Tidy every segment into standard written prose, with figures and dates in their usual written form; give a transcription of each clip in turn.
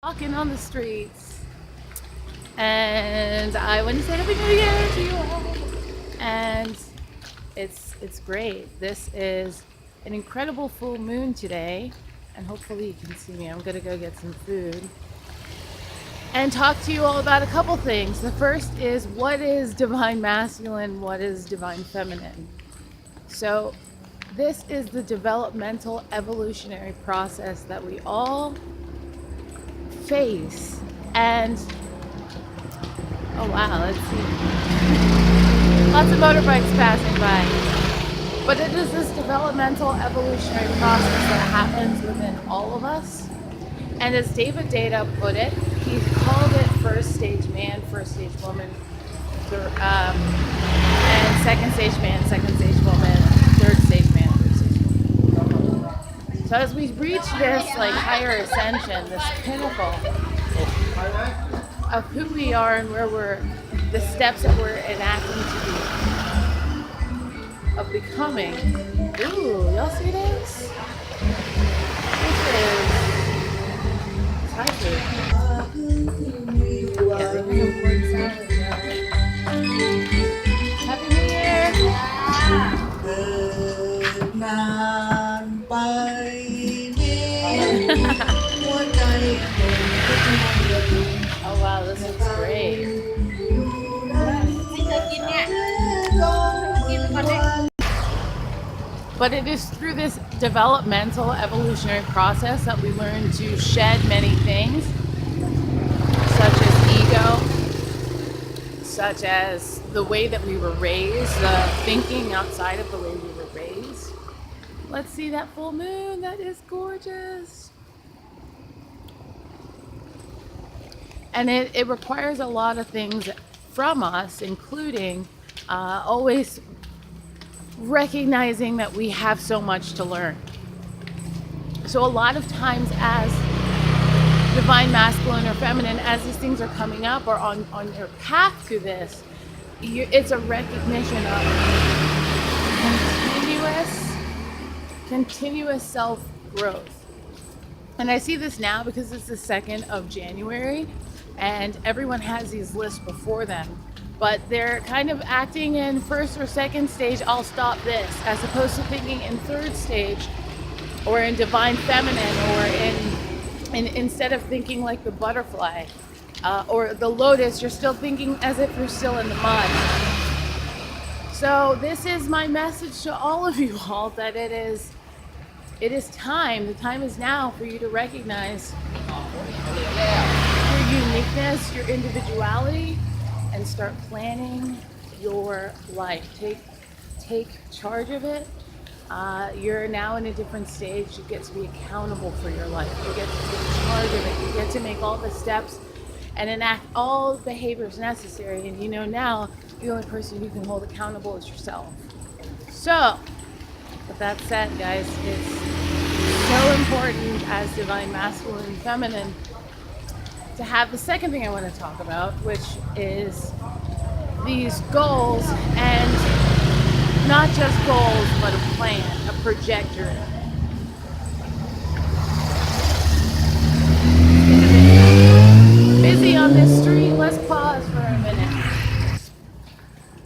Walking on the streets, and I want to say Happy New Year to you all. And it's great. This is an incredible full moon today, and hopefully you can see me. I'm gonna go get some food and talk to you all about a couple things. The first is what is divine masculine, what is divine feminine. So this is the developmental evolutionary process that we all face. And oh wow, let's see, lots of motorbikes passing by. But it is this developmental evolutionary process that happens within all of us. And as David Data put it, he called it first stage man, first stage woman, and second stage man, second stage woman, third stage man, third stage woman. So as we reach this like higher ascension, this pinnacle of who we are and where we're, the steps that we're enacting to be, of becoming. Ooh, y'all see this? This is Thai food. Yeah, they make a pork salad. Happy New Year! Oh wow, this looks great. But it is through this developmental evolutionary process that we learn to shed many things, such as ego, such as the way that we were raised, the thinking outside of the way we were raised. Let's see that full moon. That is gorgeous. And it requires a lot of things from us, including always recognizing that we have so much to learn. So a lot of times as divine masculine or feminine, as these things are coming up or on your path to this, it's a recognition of continuous self-growth. And I see this now because it's the 2nd of January and everyone has these lists before them. But they're kind of acting in first or second stage, I'll stop this, as opposed to thinking in third stage or in divine feminine or in instead of thinking like the butterfly or the lotus, you're still thinking as if you're still in the mud. So this is my message to all of you all, that it is time, the time is now for you to recognize your uniqueness, your individuality, and start planning your life. Take charge of it. You're now in a different stage. You get to be accountable for your life. You get to take charge of it. You get to make all the steps and enact all the behaviors necessary. And you know now the only person you can hold accountable is yourself. So, with that said, guys, it's so important as divine masculine and feminine to have the second thing I want to talk about, which is these goals, and not just goals, but a plan, a trajectory. Busy on this street, let's pause for a minute.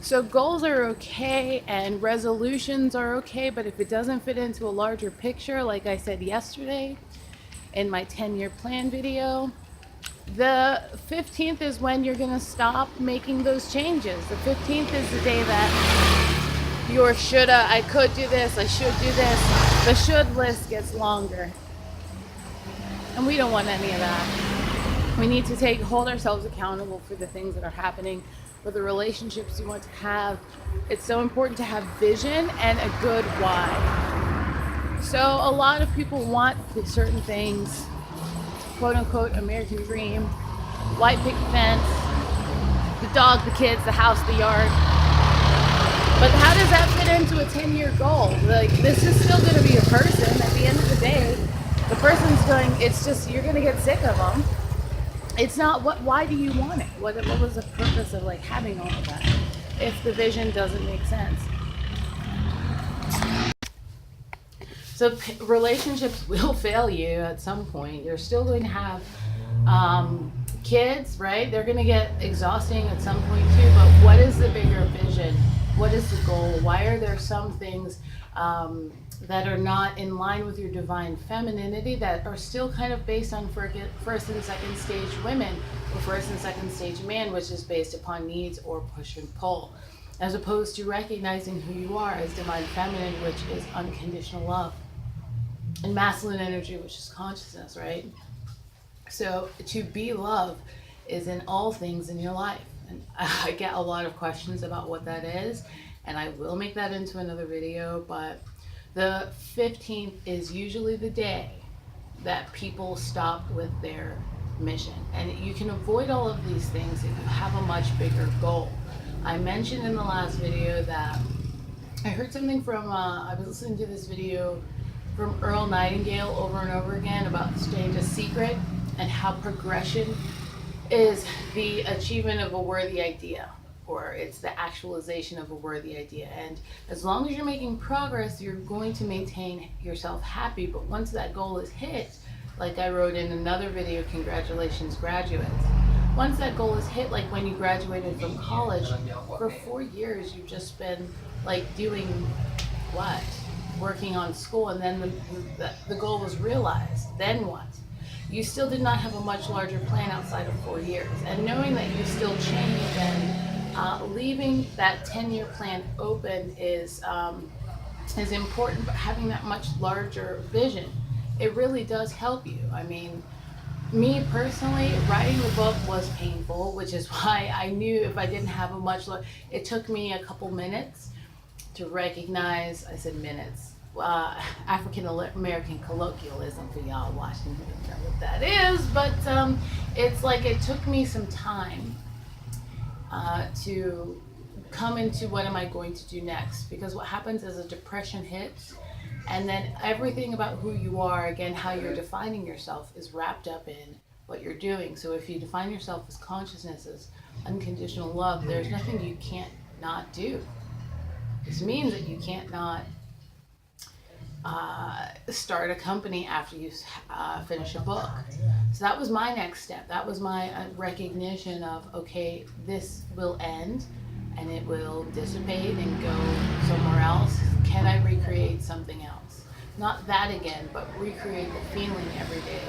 So goals are okay and resolutions are okay, but if it doesn't fit into a larger picture, like I said yesterday in my 10-year plan video, the 15th is when you're going to stop making those changes. The 15th is the day that your shoulda, I could do this, I should do this. The should list gets longer. And we don't want any of that. We need to hold ourselves accountable for the things that are happening, for the relationships you want to have. It's so important to have vision and a good why. So a lot of people want certain things, quote unquote American dream, white picket fence, the dog, the kids, the house, the yard. But how does that fit into a 10-year goal? Like, this is still going to be a person. At the end of the day, the person's going, it's just, you're going to get sick of them. It's not, why do you want it? What was the purpose of like having all of that if the vision doesn't make sense? So relationships will fail you at some point. You're still going to have Kids, right? They're going to get exhausting at some point too, but what is the bigger vision? What is the goal? Why are there some things that are not in line with your divine femininity, that are still kind of based on first and second stage women, or first and second stage man, which is based upon needs or push and pull, as opposed to recognizing who you are as divine feminine, which is unconditional love, and masculine energy, which is consciousness, right? So to be love is in all things in your life. And I get a lot of questions about what that is, and I will make that into another video, but the 15th is usually the day that people stop with their mission. And you can avoid all of these things if you have a much bigger goal. I mentioned in the last video that I heard something from, I was listening to this video from Earl Nightingale over and over again about staying a secret, and how progression is the achievement of a worthy idea, or it's the actualization of a worthy idea. And as long as you're making progress, you're going to maintain yourself happy. But once that goal is hit, like I wrote in another video, congratulations graduates, once that goal is hit, like when you graduated from college, for 4 years you've just been like doing what? Working on school, and then the goal was realized. Then what? You still did not have a much larger plan outside of 4 years. And knowing that you still change, and leaving that 10-year plan open is important, but having that much larger vision, it really does help you. I mean, me personally, writing the book was painful, which is why I knew if I didn't have a much it took me a couple minutes to recognize, I said minutes, African American colloquialism for y'all watching, you don't know what that is, but it's like it took me some time to come into what am I going to do next, because what happens is a depression hits, and then everything about who you are, again, how you're defining yourself, is wrapped up in what you're doing. So if you define yourself as consciousness, as unconditional love, there's nothing you can't not do. This means that you can't not start a company after you finish a book. So that was my next step. That was my recognition of, okay, this will end and it will dissipate and go somewhere else. Can I recreate something else? Not that again, but recreate the feeling every day,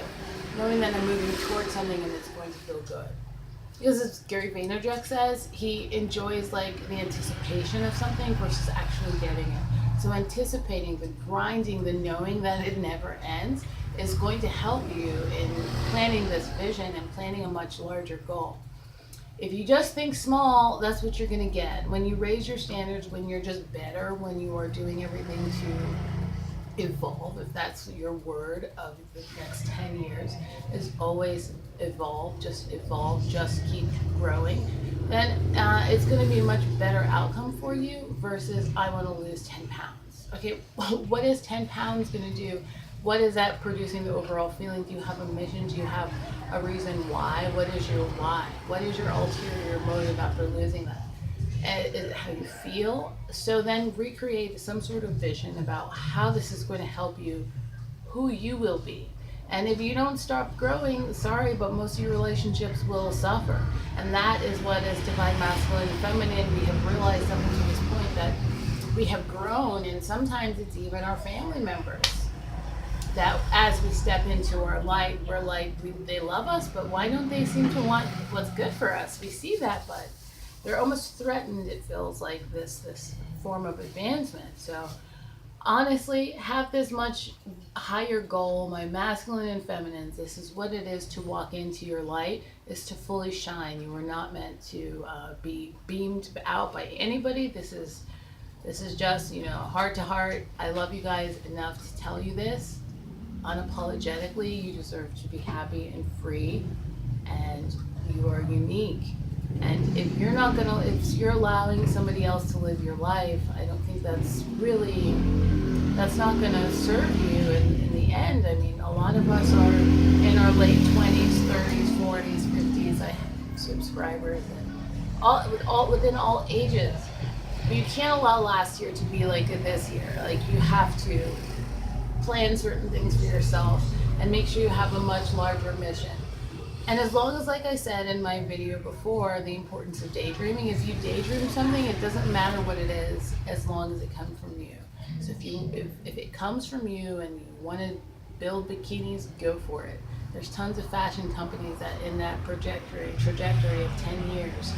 knowing that I'm moving towards something and it's going to feel good. Because as Gary Vaynerchuk says, he enjoys like the anticipation of something versus actually getting it. So anticipating, the grinding, the knowing that it never ends is going to help you in planning this vision and planning a much larger goal. If you just think small, that's what you're going to get. When you raise your standards, when you're just better, when you are doing everything to evolve, if that's your word of the next 10 years, is always evolve, just keep growing, then it's going to be a much better outcome for you versus I want to lose 10 pounds. Okay, what is 10 pounds going to do? What is that producing the overall feeling? Do you have a mission? Do you have a reason why? What is your why? What is your ulterior motive after losing that? Is it how you feel? So then recreate some sort of vision about how this is going to help you, who you will be. And if you don't stop growing, sorry, but most of your relationships will suffer. And that is what is divine masculine and feminine. We have realized up to this point that we have grown, and sometimes it's even our family members that as we step into our light, we're like, they love us, but why don't they seem to want what's good for us? We see that, but they're almost threatened, it feels like, this form of advancement. So honestly, have this much higher goal, my masculine and feminine. This is what it is to walk into your light, is to fully shine. You are not meant to be beamed out by anybody. This is just, heart to heart. I love you guys enough to tell you this unapologetically. You deserve to be happy and free, and you are unique. And if you're allowing somebody else to live your life, I don't think that's not gonna serve you in the end. I mean, a lot of us are in our late 20s, 30s, 40s, 50s. I have subscribers and within all ages. But you can't allow last year to be like this year. Like, you have to plan certain things for yourself and make sure you have a much larger mission. And as long as, like I said in my video before, the importance of daydreaming, if you daydream something, it doesn't matter what it is, as long as it comes from you. So if it comes from you and you want to build bikinis, go for it. There's tons of fashion companies that in that trajectory of 10 years,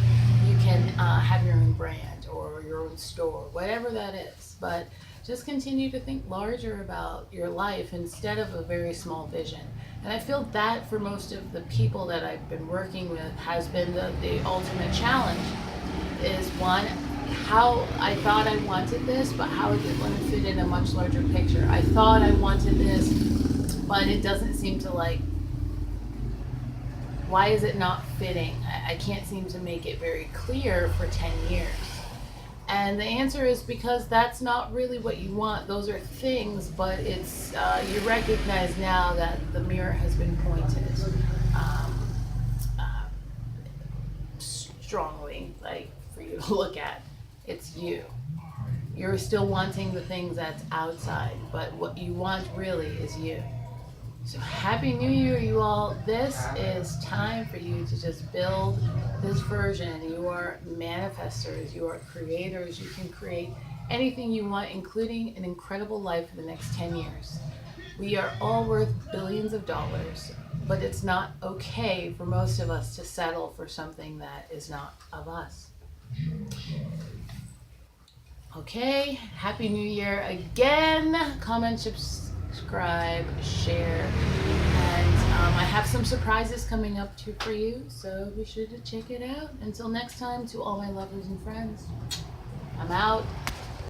you can have your own brand or your own store, whatever that is. But just continue to think larger about your life instead of a very small vision. And I feel that for most of the people that I've been working with has been the ultimate challenge is one, how I thought I wanted this, but how is it going to fit in a much larger picture? I thought I wanted this, but it doesn't seem to why is it not fitting? I can't seem to make it very clear for 10 years. And the answer is because that's not really what you want. Those are things, but it's you recognize now that the mirror has been pointed strongly, like for you to look at. It's you. You're still wanting the things that's outside, but what you want really is you. So Happy New Year, you all. This is time for you to just build this version. You are manifestors, you are creators. You can create anything you want, including an incredible life for the next 10 years. We are all worth billions of dollars, but it's not okay for most of us to settle for something that is not of us. Okay, Happy New Year again. Comment, subscribe, share, and I have some surprises coming up too for you, so be sure to check it out. Until next time, to all my lovers and friends, I'm out.